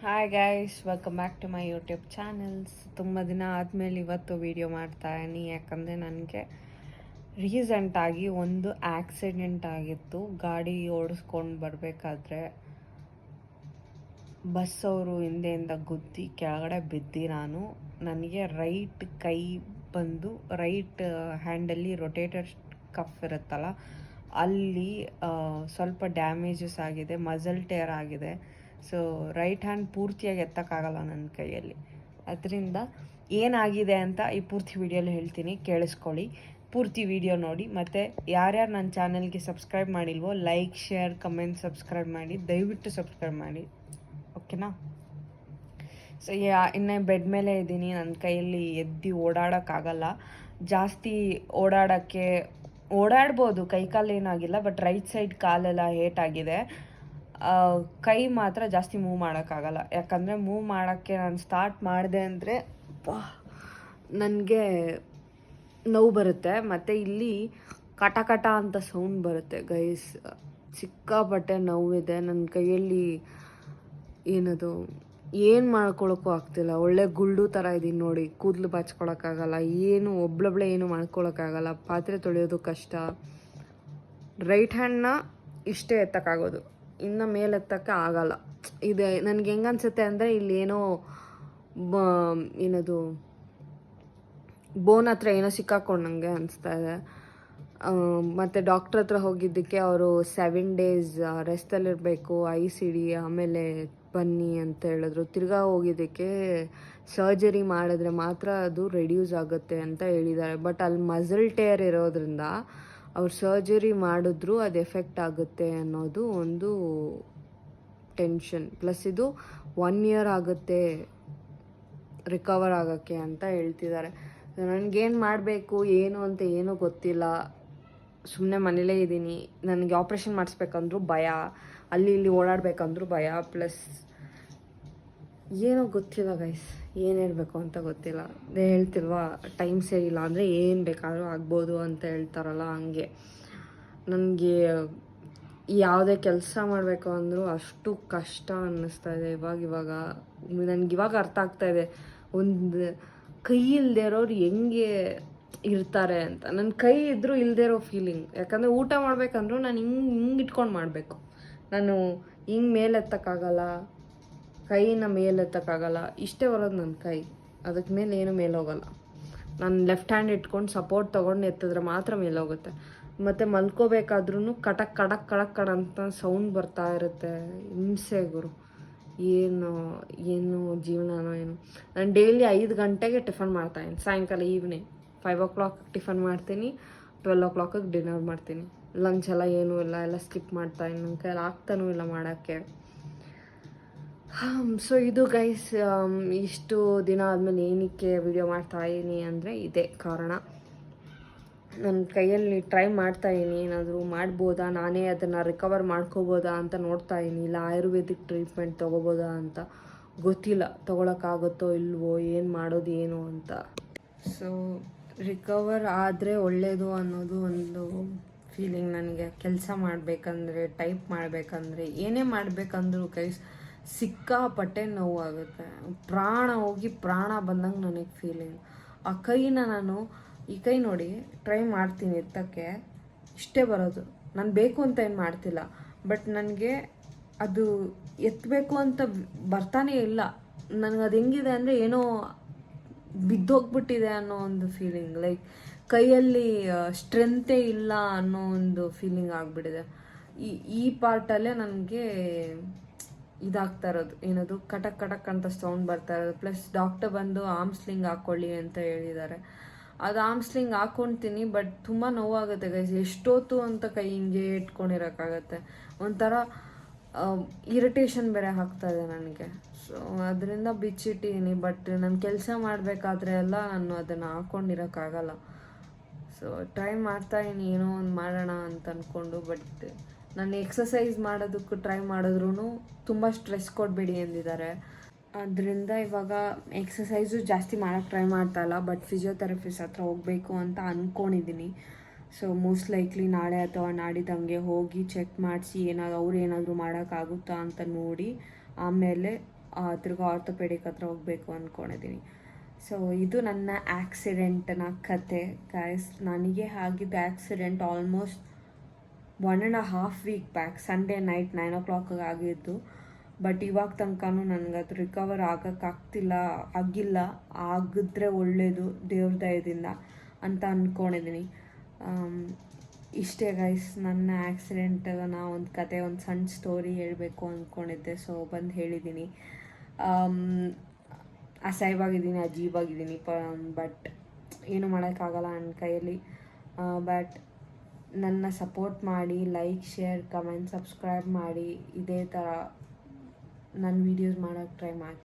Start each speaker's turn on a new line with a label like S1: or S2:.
S1: Hi guys, welcome back to my YouTube channels. ತುಂಬ ದಿನ ಆದಮೇಲೆ ಇವತ್ತು ವೀಡಿಯೋ ಮಾಡ್ತಾಯಿದ್ದೀನಿ. ಯಾಕಂದರೆ ನನಗೆ ರೀಸೆಂಟಾಗಿ ಒಂದು ಆಕ್ಸಿಡೆಂಟ್ ಆಗಿತ್ತು. ಗಾಡಿ ಓಡಿಸ್ಕೊಂಡು ಬರಬೇಕಾದ್ರೆ ಬಸ್ ಅವರು ಹಿಂದೆಯಿಂದ ಗುದ್ದಿ ಕೆಳಗಡೆ ಬಿದ್ದು ನನಗೆ ರೈಟ್ ಕೈ ಬಂದು ರೈಟ್ ಹ್ಯಾಂಡಲ್ಲಿ ರೊಟೇಟರ್ ಕಫ್ ಇರುತ್ತಲ್ಲ, ಅಲ್ಲಿ ಸ್ವಲ್ಪ ಡ್ಯಾಮೇಜಸ್ ಆಗಿದೆ, ಮಸಲ್ ಟೇರ್ ಆಗಿದೆ. ಸೊ ರೈಟ್ ಹ್ಯಾಂಡ್ ಪೂರ್ತಿಯಾಗಿ ಎತ್ತಕ್ಕಾಗಲ್ಲ ನನ್ನ ಕೈಯಲ್ಲಿ. ಅದರಿಂದ ಏನಾಗಿದೆ ಅಂತ ಈ ಪೂರ್ತಿ ವೀಡಿಯೋಲಿ ಹೇಳ್ತೀನಿ, ಕೇಳಿಸ್ಕೊಳ್ಳಿ. ಪೂರ್ತಿ ವಿಡಿಯೋ ನೋಡಿ. ಮತ್ತು ಯಾರ್ಯಾರು ನನ್ನ ಚಾನಲ್ಗೆ ಸಬ್ಸ್ಕ್ರೈಬ್ ಮಾಡಿಲ್ವೋ ಲೈಕ್, ಶೇರ್, ಕಮೆಂಟ್, ಸಬ್ಸ್ಕ್ರೈಬ್ ಮಾಡಿ. ದಯವಿಟ್ಟು ಸಬ್ಸ್ಕ್ರೈಬ್ ಮಾಡಿ, ಓಕೆನಾ? ಸೊ ಇನ್ನೇ ಬೆಡ್ ಮೇಲೆ ಇದ್ದೀನಿ. ನನ್ನ ಕೈಯಲ್ಲಿ ಎದ್ದು ಓಡಾಡೋಕ್ಕಾಗಲ್ಲ. ಜಾಸ್ತಿ ಓಡಾಡ್ಬೋದು, ಕೈಕಾಲು ಏನಾಗಿಲ್ಲ, ಬಟ್ ರೈಟ್ ಸೈಡ್ ಕಾಲೆಲ್ಲ ಏಟಾಗಿದೆ. ಕೈ ಮಾತ್ರ ಜಾಸ್ತಿ ಮೂವ್ ಮಾಡೋಕ್ಕಾಗಲ್ಲ. ಯಾಕಂದರೆ ಮೂವ್ ಮಾಡೋಕ್ಕೆ ನಾನು ಸ್ಟಾರ್ಟ್ ಮಾಡಿದೆ ಅಂದರೆ ನನಗೆ ನೋವು ಬರುತ್ತೆ. ಮತ್ತು ಇಲ್ಲಿ ಕಟ ಕಟ ಅಂತ ಸೌಂಡ್ ಬರುತ್ತೆ ಗೈಸ್. ಸಿಕ್ಕಾಪಟ್ಟೆ ನೋವಿದೆ. ನನ್ನ ಕೈಯಲ್ಲಿ ಏನು ಮಾಡ್ಕೊಳಕ್ಕೂ ಆಗ್ತಿಲ್ಲ. ಒಳ್ಳೆ ಗುಳ್ಳು ಥರ ಇದ್ದೀನಿ ನೋಡಿ. ಕೂದಲು ಬಾಚ್ಕೊಳಕ್ಕಾಗಲ್ಲ, ಒಬ್ಳೊಬ್ಳೆ ಏನು ಮಾಡ್ಕೊಳಕ್ಕಾಗಲ್ಲ. ಪಾತ್ರೆ ತೊಳೆಯೋದು ಕಷ್ಟ. ರೈಟ್ ಹ್ಯಾಂಡ್ನ ಇಷ್ಟೇ ಎತ್ತಕ್ಕಾಗೋದು, ಇನ್ನು ಮೇಲೆ ಎತ್ತಕ್ಕೆ ಆಗಲ್ಲ. ಇದು ನನಗೆ ಹೆಂಗೆ ಅನ್ಸುತ್ತೆ ಅಂದರೆ ಇಲ್ಲಿ ಬೋನ್ ಹತ್ರ ಏನೋ ಸಿಕ್ಕಾಕೊಂಡಂಗೆ ಅನಿಸ್ತಾ ಇದೆ. ಮತ್ತು ಡಾಕ್ಟ್ರ್ ಹತ್ರ ಹೋಗಿದ್ದಕ್ಕೆ ಅವರು 7 days ರೆಸ್ಟಲ್ಲಿರಬೇಕು, ICD, ಆಮೇಲೆ ಬನ್ನಿ ಅಂತ ಹೇಳಿದ್ರು. ತಿರ್ಗಾ ಹೋಗಿದ್ದಕ್ಕೆ ಸರ್ಜರಿ ಮಾಡಿದ್ರೆ ಮಾತ್ರ ಅದು ರೆಡ್ಯೂಸ್ ಆಗುತ್ತೆ ಅಂತ ಹೇಳಿದ್ದಾರೆ. ಬಟ್ ಅಲ್ಲಿ ಮಸಲ್ ಟೇರ್ ಇರೋದ್ರಿಂದ ಅವ್ರು ಸರ್ಜರಿ ಮಾಡಿದ್ರು ಅದು ಎಫೆಕ್ಟ್ ಆಗುತ್ತೆ ಅನ್ನೋದು ಒಂದು ಟೆನ್ಷನ್. ಪ್ಲಸ್ ಇದು 1 year ಆಗುತ್ತೆ ರಿಕವರ್ ಆಗೋಕ್ಕೆ ಅಂತ ಹೇಳ್ತಿದ್ದಾರೆ. ನನಗೇನು ಮಾಡಬೇಕು ಏನು ಅಂತ ಏನೂ ಗೊತ್ತಿಲ್ಲ. ಸುಮ್ಮನೆ ಮನೇಲೇ ಇದ್ದೀನಿ. ನನಗೆ ಆಪ್ರೇಷನ್ ಮಾಡಿಸ್ಬೇಕಂದ್ರೂ ಭಯ, ಅಲ್ಲಿ ಇಲ್ಲಿ ಓಡಾಡಬೇಕಂದ್ರೂ ಭಯ. ಪ್ಲಸ್ ಏನೋ ಗೊತ್ತಿಲ್ಲ ಗೈಸ್, ಏನು ಹೇಳಬೇಕು ಅಂತ ಗೊತ್ತಿಲ್ಲ. ಅದೇ ಹೇಳ್ತಿಲ್ವಾ, ಟೈಮ್ ಸರಿಯಿಲ್ಲ ಅಂದರೆ ಏನು ಬೇಕಾದರೂ ಆಗ್ಬೋದು ಅಂತ ಹೇಳ್ತಾರಲ್ಲ, ಹಂಗೆ ನನಗೆ ಯಾವುದೇ ಕೆಲಸ ಮಾಡಬೇಕು ಅಂದರೂ ಅಷ್ಟು ಕಷ್ಟ ಅನ್ನಿಸ್ತಾ ಇದೆ ಇವಾಗ. ನನಗಿವಾಗ ಅರ್ಥ ಆಗ್ತಾಯಿದೆ ಒಂದು ಕೈ ಇಲ್ಲದೆ ಇರೋರು ಹೆಂಗೆ ಇರ್ತಾರೆ ಅಂತ. ನನ್ನ ಕೈ ಇದ್ದರೂ ಇಲ್ಲದೆ ಇರೋ ಫೀಲಿಂಗ್. ಯಾಕಂದರೆ ಊಟ ಮಾಡಬೇಕಂದ್ರೂ ನಾನು ಹಿಂಗೆ ಇಟ್ಕೊಂಡು ಮಾಡಬೇಕು. ನಾನು ಹಿಂಗೆ ಮೇಲೆ ಎತ್ತಕ್ಕಾಗಲ್ಲ, ಕೈನ ಮೇಲೆ ಎತ್ತಕ್ಕಾಗಲ್ಲ. ಇಷ್ಟೇ ಬರೋದು ನನ್ನ ಕೈ, ಅದಕ್ಕೆ ಮೇಲೆ ಏನೂ ಮೇಲೆ ಹೋಗಲ್ಲ. ನಾನು ಲೆಫ್ಟ್ ಹ್ಯಾಂಡ್ ಇಟ್ಕೊಂಡು ಸಪೋರ್ಟ್ ತೊಗೊಂಡು ಎತ್ತಿದ್ರೆ ಮಾತ್ರ ಮೇಲೆ ಹೋಗುತ್ತೆ. ಮತ್ತು ಮಲ್ಕೋಬೇಕಾದ್ರೂ ಕಡಕ್ ಕಡಕ್ ಕಡಕ್ ಕಡ ಅಂತ ಸೌಂಡ್ ಬರ್ತಾ ಇರುತ್ತೆ. ಹಿಂಸೆ ಗುರು. ಏನು ಜೀವನನೋ ಏನು. ನಾನು ಡೈಲಿ 5 ಗಂಟೆಗೆ ಟಿಫನ್ ಮಾಡ್ತಾಯಿದ್ದೀನಿ. ಸಾಯಂಕಾಲ ಈವ್ನಿಂಗ್ 5 o'clock ಟಿಫನ್ ಮಾಡ್ತೀನಿ, 12 o'clock ಡಿನ್ನರ್ ಮಾಡ್ತೀನಿ. ಲಂಚ್ ಎಲ್ಲ ಏನೂ ಇಲ್ಲ, ಎಲ್ಲ ಸ್ಕಿಪ್ ಮಾಡ್ತಾಯಿದ್ದೀನಿ. ನನ್ನ ಕೈಯಲ್ಲಿ ಆಗ್ತಾನೂ ಇಲ್ಲ ಮಾಡೋಕ್ಕೆ. ಸೊ ಇದು ಗೈಸ್, ಇಷ್ಟು ದಿನ ಆದಮೇಲೆ ಏನಕ್ಕೆ ವಿಡಿಯೋ ಮಾಡ್ತಾಯಿದ್ದೀನಿ ಅಂದರೆ ಇದೇ ಕಾರಣ. ನನ್ನ ಕೈಯಲ್ಲಿ ಟ್ರೈ ಮಾಡ್ತಾಯಿದ್ದೀನಿ, ಏನಾದರೂ ಮಾಡ್ಬೋದಾ, ನಾನೇ ಅದನ್ನು ರಿಕವರ್ ಮಾಡ್ಕೋಬೋದಾ ಅಂತ ನೋಡ್ತಾಯಿದ್ದೀನಿ. ಇಲ್ಲ ಆಯುರ್ವೇದಿಕ್ ಟ್ರೀಟ್ಮೆಂಟ್ ತೊಗೋಬೋದಾ ಅಂತ ಗೊತ್ತಿಲ್ಲ. ತೊಗೊಳಕ್ಕಾಗುತ್ತೋ ಇಲ್ವೋ, ಏನು ಮಾಡೋದು ಏನು ಅಂತ. ಸೊ ರಿಕವರ್ ಆದರೆ ಒಳ್ಳೆಯದು ಅನ್ನೋದು ಒಂದು ಫೀಲಿಂಗ್ ನನಗೆ. ಕೆಲಸ ಮಾಡಬೇಕಂದ್ರೆ, ಟೈಪ್ ಮಾಡಬೇಕಂದ್ರೆ, ಏನೇ ಮಾಡಬೇಕಂದ್ರೂ ಗೈಸ್ ಸಿಕ್ಕಾಪಟ್ಟೆ ನೋವಾಗುತ್ತೆ. ಪ್ರಾಣ ಹೋಗಿ ಪ್ರಾಣ ಬಂದಂಗೆ ನನಗೆ ಫೀಲಿಂಗ್. ಆ ಕೈನ ಈ ಕೈ ನೋಡಿ ಟ್ರೈ ಮಾಡ್ತೀನಿ ಎತ್ತಕ್ಕೆ, ಇಷ್ಟೇ ಬರೋದು. ನಾನು ಬೇಕು ಅಂತ ಏನು ಮಾಡ್ತಿಲ್ಲ, ಬಟ್ ನನಗೆ ಅದು ಎತ್ತಬೇಕು ಅಂತ ಬರ್ತಾನೇ ಇಲ್ಲ. ನನಗೆ ಅದು ಹೆಂಗಿದೆ ಅಂದರೆ ಏನೋ ಬಿದ್ದೋಗ್ಬಿಟ್ಟಿದೆ ಅನ್ನೋ ಒಂದು ಫೀಲಿಂಗ್. ಲೈಕ್ ಕೈಯಲ್ಲಿ ಸ್ಟ್ರೆಂತೇ ಇಲ್ಲ ಅನ್ನೋ ಒಂದು ಫೀಲಿಂಗ್ ಆಗಿಬಿಟ್ಟಿದೆ. ಈ ಪಾರ್ಟಲ್ಲೇ ನನಗೆ ಇದಾಗ್ತಾ ಇರೋದು, ಏನದು ಕಟಕ್ ಕಟಕ್ ಅಂತ ಸೌಂಡ್ ಬರ್ತಾ ಇರೋದು. ಪ್ಲಸ್ ಡಾಕ್ಟರ್ ಬಂದು ಆರ್ಮ್ಸ್ಲಿಂಗ್ ಹಾಕ್ಕೊಳ್ಳಿ ಅಂತ ಹೇಳಿದ್ದಾರೆ. ಅದು ಆರ್ಮ್ಸ್ಲಿಂಗ್ ಹಾಕ್ಕೊಳ್ತೀನಿ, ಬಟ್ ತುಂಬ ನೋವಾಗುತ್ತೆ ಗೈಸ್. ಎಷ್ಟೊತ್ತು ಅಂತ ಕೈ ಹಿಂಗೆ ಇಟ್ಕೊಂಡಿರೋಕ್ಕಾಗತ್ತೆ. ಒಂಥರ ಇರಿಟೇಷನ್ ಬೇರೆ ಆಗ್ತಾಯಿದೆ ನನಗೆ. ಸೊ ಅದರಿಂದ ಬಿಚ್ಚಿಟ್ಟಿದ್ದೀನಿ. ಬಟ್ ನಾನು ಕೆಲಸ ಮಾಡಬೇಕಾದ್ರೆ ಎಲ್ಲ ನಾನು ಅದನ್ನು ಹಾಕ್ಕೊಂಡಿರೋಕ್ಕಾಗಲ್ಲ. ಸೊ ಟ್ರೈ ಮಾಡ್ತಾಯಿದ್ದೀನಿ, ಏನೋ ಒಂದು ಮಾಡೋಣ ಅಂತ ಅಂದ್ಕೊಂಡು. ಬಟ್ ನಾನು ಎಕ್ಸಸೈಸ್ ಮಾಡೋದಕ್ಕೂ ಟ್ರೈ ಮಾಡಿದ್ರೂ ತುಂಬ ಸ್ಟ್ರೆಸ್ ಕೊಡಬೇಡಿ ಎಂದಿದ್ದಾರೆ. ಅದರಿಂದ ಇವಾಗ ಎಕ್ಸಸೈಸು ಜಾಸ್ತಿ ಮಾಡೋಕ್ಕೆ ಟ್ರೈ ಮಾಡ್ತಾಯಿಲ್ಲ. ಬಟ್ ಫಿಸಿಯೋಥೆರಪಿಸ್ಟ್ ಹತ್ರ ಹೋಗಬೇಕು ಅಂತ ಅಂದ್ಕೊಂಡಿದ್ದೀನಿ. ಸೊ ಮೋಸ್ಟ್ ಲೈಕ್ಲಿ ನಾಳೆ ಅಥವಾ ನಾಡಿದ್ದಂಗೆ ಹೋಗಿ ಚೆಕ್ ಮಾಡಿಸಿ ಅವ್ರು ಏನಾದರೂ ಮಾಡೋಕ್ಕಾಗುತ್ತಾ ಅಂತ ನೋಡಿ ಆಮೇಲೆ ತಿರ್ಗಾ ಆರ್ಥೋಪೆಡಿಕ್ ಹತ್ರ ಹೋಗಬೇಕು ಅಂದ್ಕೊಂಡಿದ್ದೀನಿ. ಸೊ ಇದು ನನ್ನ ಆ್ಯಕ್ಸಿಡೆಂಟ್ನ ಕತೆ ಗೈಸ್. ನನಗೆ ಆಗಿದ್ದ accident almost 1.5 week back, Sunday night 9 o'clock ಆಗಿದ್ದು. ಬಟ್ ಇವಾಗ ತನಕನೂ ನನಗೆ ಅದು ರಿಕವರ್ ಆಗಿಲ್ಲ. ಆಗಿದ್ರೆ ಒಳ್ಳೆಯದು ದೇವ್ರ ದಯದಿಂದ ಅಂತ ಅಂದ್ಕೊಂಡಿದ್ದೀನಿ. ಇಷ್ಟೇ ಗೈಸ್ ನನ್ನ ಆ್ಯಕ್ಸಿಡೆಂಟ್ನ ಒಂದು ಕತೆ, ಒಂದು ಸಣ್ಣ ಸ್ಟೋರಿ ಹೇಳಬೇಕು ಅಂದ್ಕೊಂಡಿದ್ದೆ. ಸೊ ಬಂದು ಹೇಳಿದ್ದೀನಿ. ಅಸಹ್ಯವಾಗಿದ್ದೀನಿ, ಅಜೀಬಾಗಿದ್ದೀನಿ, ಬಟ್ ಏನು ಮಾಡೋಕ್ಕಾಗಲ್ಲ ನನ್ನ ಕೈಯಲ್ಲಿ. ಬಟ್ ನನ್ನ ಸಪೋರ್ಟ್ ಮಾಡಿ, ಲೈಕ್, ಶೇರ್, ಕಮೆಂಟ್, ಸಬ್ಸ್ಕ್ರೈಬ್ ಮಾಡಿ. ಇದೇ ಥರ ನನ್ನ ವೀಡಿಯೋಸ್ ಮಾಡೋಕ್ಕೆ ಟ್ರೈ ಮಾಡಿ.